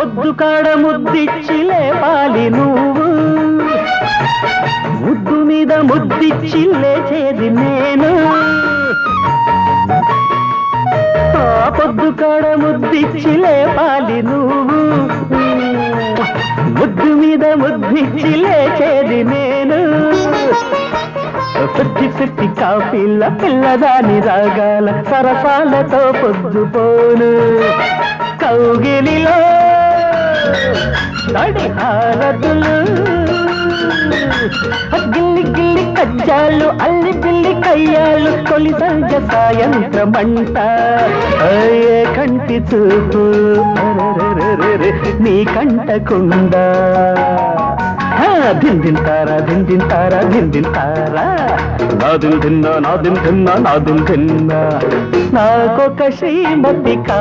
పొద్దు కాడ ముద్దిచ్చి లేపాలి నువ్వు, ముద్దు మీద ముద్దిచ్చి లేచేది నేను. పొద్దు కాడ ముద్దిచ్చి లేపాలి నువ్వు, ముద్దు మీద ముద్దిచ్చి లేచేది నేను. సుట్టి సుట్టి కాఫీల పిల్లదాని రాగాల సరసాలతో పొద్దుపోను, కౌగిలిలో తడి హారతులు, గిల్లి గిల్లి కజ్జాలు అల్లి బిల్లి కయ్యాలు, తొలి సంజ సాయంత్రమంట ఏ కంటి చూపు నీ కంటకుండా. దిందింతారా దిందింతారా దిందింతారా, నాదిం తిన్నా నాదిం తిన్నా నాదిం తిన్నా, నాకొక శ్రీమతి కా